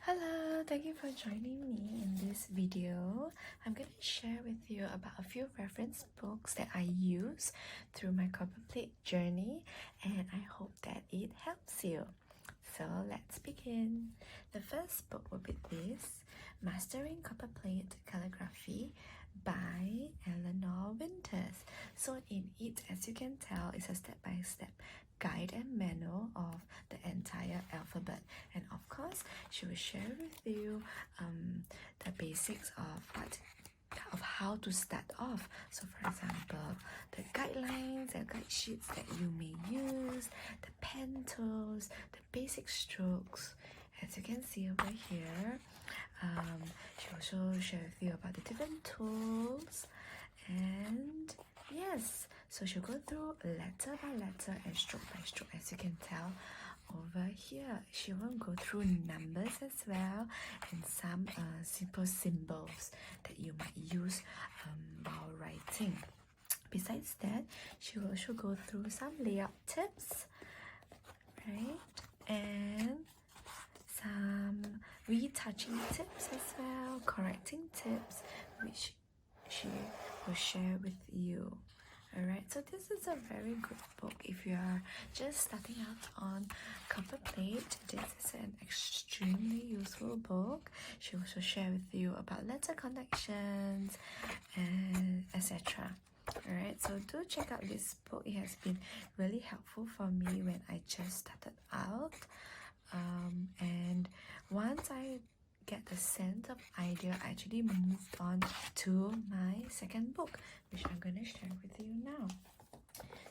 Hello, thank you for joining me in this video. I'm going to share with you about a few reference books that I use through my Copperplate journey, and I hope that it helps you. So let's begin. The first book will be this, Mastering Copperplate Calligraphy by Eleanor Winters. So in it, as you can tell, it's a step-by-step guide and manual of the entire alphabet, and of course she will share with you the basics of how to start off. So for example, the guidelines and guide sheets that you may use, the pen tools, the basic strokes. As you can see over here, she also share with you about the different tools, and yes, so she'll go through letter by letter and stroke by stroke. As you can tell over here, she won't go through numbers as well, and some simple symbols that you might use while writing. Besides that, she will also go through some layout tips, right, and some retouching tips as well, correcting tips, which she will share with you. Alright, so this is a very good book if you are just starting out on Copperplate. This is an extremely useful book. She will also share with you about letter connections and etc. Alright, so do check out this book. It has been really helpful for me when I just started out. And once I get the sense of idea, I actually moved on to my second book, which I'm going to share with you now.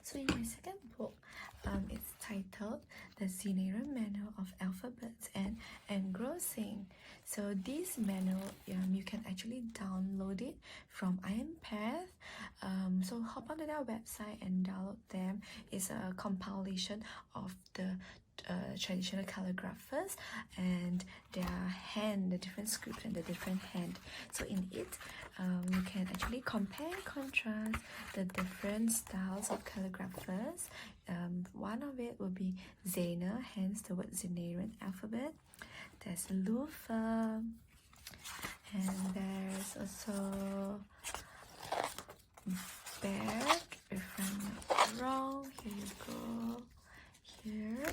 So in my second book, it's titled The Zenarian Manual of Alphabets and Engrossing. So this manual, you can actually download it from iPad. So hop onto their website and download them. It's a compilation of the traditional calligraphers and their hand, the different script and the different hand. So in it, you can actually compare and contrast the different styles of calligraphers. One of it will be Zener, hence the word Zenarian alphabet. There's Luther, and there's also Berg, if I'm not wrong. Here you go. Here.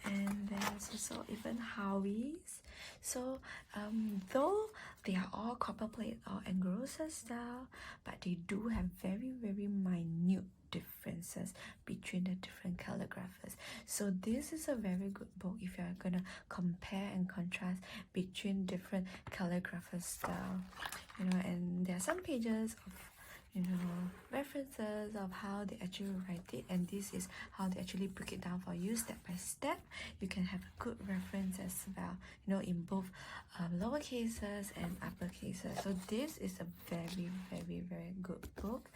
And there's also even Howie's. So though they are all Copperplate or engrosser style, but they do have very minute differences between the different calligraphers. So this is a very good book if you are gonna compare and contrast between different calligrapher style, and there are some pages of references of how they actually write it, and this is how they actually break it down for you step by step. You can have a good reference as well, in both lower cases and upper cases. So this is a very good book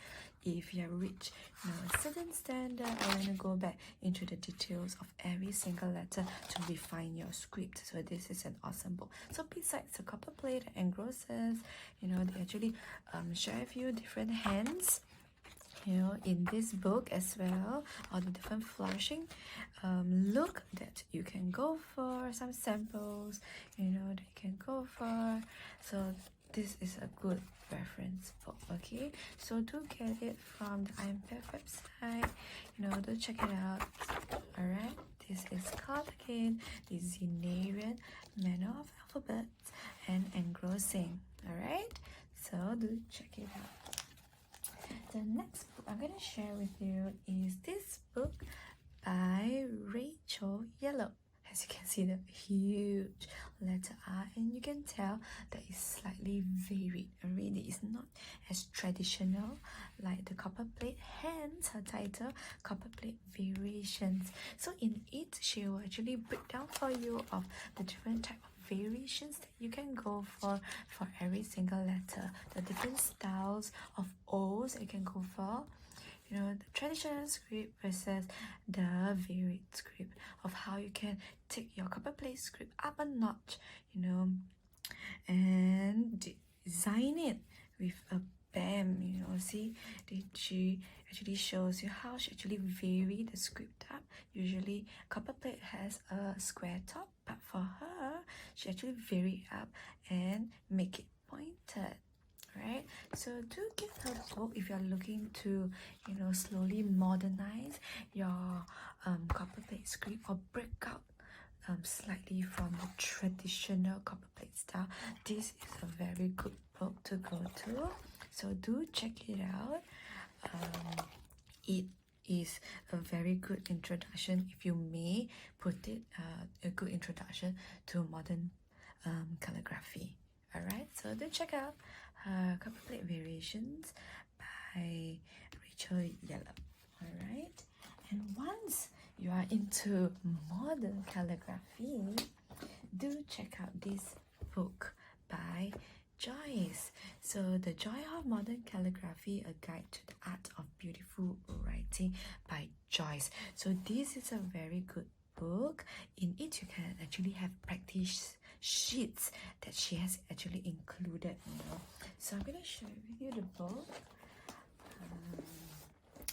if you have reached a certain standard or want to go back into the details of every single letter to refine your script. So this is an awesome book. So besides the Copperplate and engrossers, they actually share with you different hands in this book as well, or the different flourishing look that you can go for, some samples that you can go for. So this is a good reference book. Okay, so do get it from the iPad website, do check it out. Alright, this is called again the Zenarian Manual of Alphabets and Engrossing. Alright, so do check it out. The next book I'm going to share with you is this book by Rachel Yellow. As you can see, the huge letter R, and you can tell that it's slightly varied. Already, it's not as traditional like the Copperplate, hence her title, Copperplate Variations. So in it, she will actually break down for you of the different type of variations that you can go for every single letter, the different styles of O's that you can go for, the traditional script versus the varied script, of how you can take your Copperplate script up a notch, and design it with a bam, you know, see, she actually shows you how she actually vary the script up. Usually Copperplate has a square top, but for her she actually vary up and make it pointed. Right, so do give her a book if you're looking to, you know, slowly modernize your Copperplate script or break out slightly from the traditional Copperplate style. This is a very good book to go to, so do check it out. It is a very good introduction, if you may put it, a good introduction to modern calligraphy. Alright, so do check out her Copperplate Variations by Rachel Yellow. Alright, and once you are into modern calligraphy, do check out this book by Joyce. So, The Joy of Modern Calligraphy, A Guide to the Art of Beautiful Writing by Joyce. So, this is a very good book. In it, you can actually have practice sheets that she has actually included, you know. So, I'm going to share with you the book.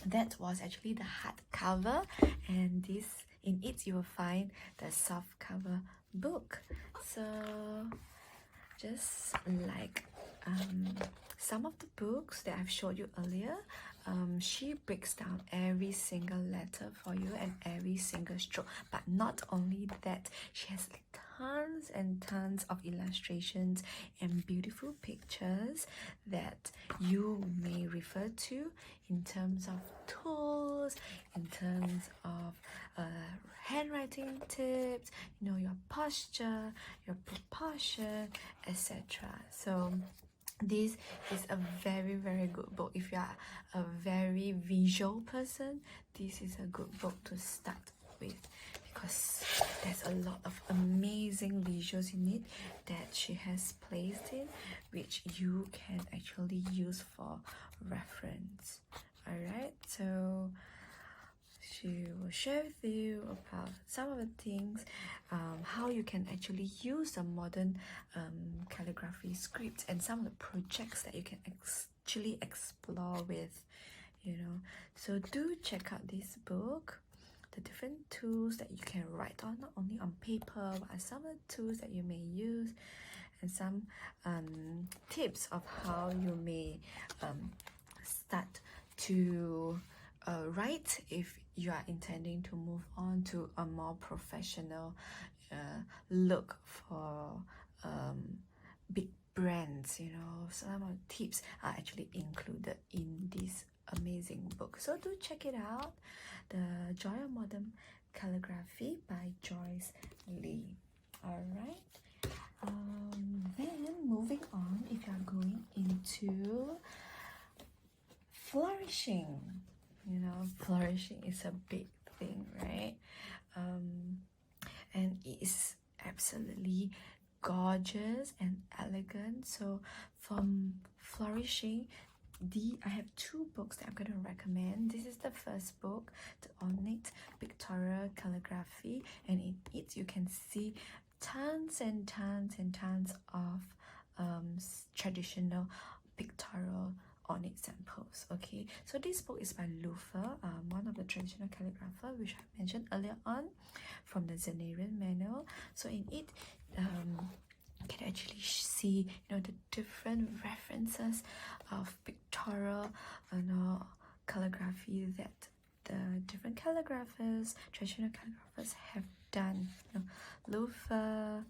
That was actually the hardcover, and this in it you will find the soft cover book. So just like some of the books that I've showed you earlier, she breaks down every single letter for you and every single stroke. But not only that, she has like tons and tons of illustrations and beautiful pictures that you may refer to in terms of tools, in terms of handwriting tips, you know, your posture, your proportion, etc. So this is a very good book. If you are a very visual person, this is a good book to start with, because there's a lot of amazing visuals in it that she has placed in, which you can actually use for reference. Alright, so she will share with you about some of the things, how you can actually use the modern calligraphy scripts and some of the projects that you can actually explore with, you know. So do check out this book, the different tools that you can write on, not only on paper, but some of the tools that you may use, and some tips of how you may start to write if you are intending to move on to a more professional look for big brands. You know, some of the tips are actually included in this amazing book, so do check it out. The Joy of Modern Calligraphy by Joyce Lee. Alright, then moving on, if you are going into flourishing, you know, flourishing is a big thing, right? And it is absolutely gorgeous and elegant. So from flourishing, I have two books that I'm going to recommend. This is the first book, The Ornate Pictorial Calligraphy, and in it you can see tons and tons and tons of traditional pictorial ornate samples. Okay, so this book is by Luther, one of the traditional calligrapher, which I mentioned earlier on, from the Zenarian Manual. So in it, you can actually see, you know, the different references of pictorial, you know, calligraphy that the different calligraphers, traditional calligraphers, have done. You know, Luther,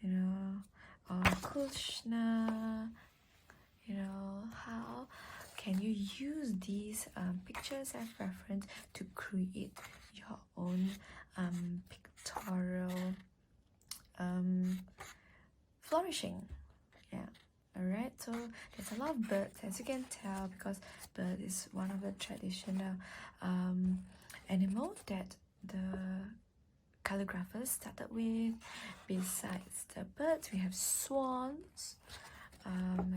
you know, or Kushner. You know, how can you use these pictures as reference to create your own pictorial flourishing? Yeah. Alright, so there's a lot of birds, as you can tell, because bird is one of the traditional animals that the calligraphers started with. Besides the birds, we have swans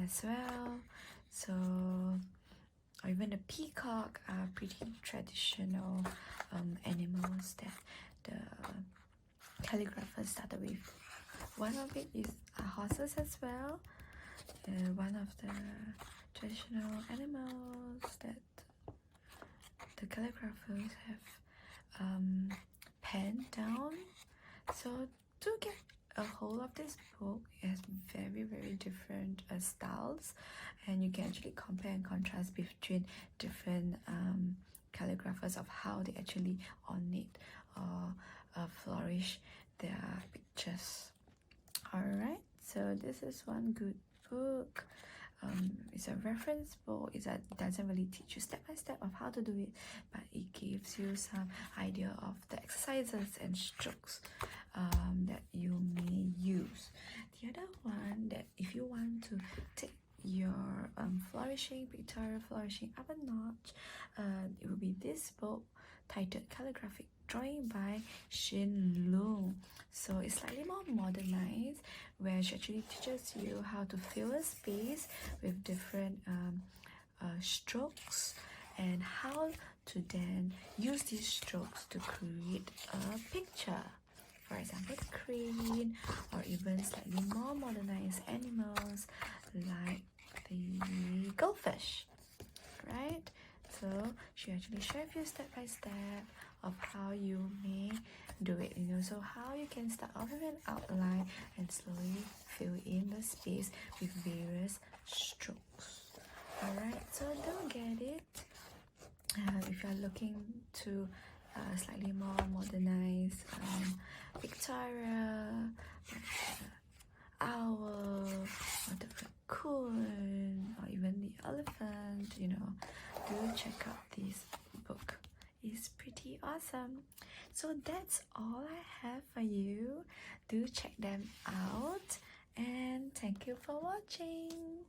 as well. So, or even the peacock are pretty traditional animals that the calligraphers started with. One of it is horses as well. One of the traditional animals that the calligraphers have penned down. So to get a hold of this book, it has very different styles, and you can actually compare and contrast between different calligraphers of how they actually ornate or flourish their pictures. Alright, so this is one good book. It's a reference book. It doesn't really teach you step by step of how to do it, but it gives you some idea of the exercises and strokes that you may use. The other one, that if you want to take your pictorial flourishing up a notch, it will be this book titled Calligraphic Drawing by Shin Lung. So it's slightly more modernized, where she actually teaches you how to fill a space with different strokes, and how to then use these strokes to create a picture. For example, the crane, or even slightly more modernized animals like the goldfish, right? So she actually shares with you step by step of how you may do it, so how you can start off with an outline and slowly fill in the space with various strokes. Alright, so don't get it if you're looking to slightly more modernized pictorial, owl, or the raccoon, or even the elephant, do check out this book. It's pretty awesome. So that's all I have for you. Do check them out, and thank you for watching.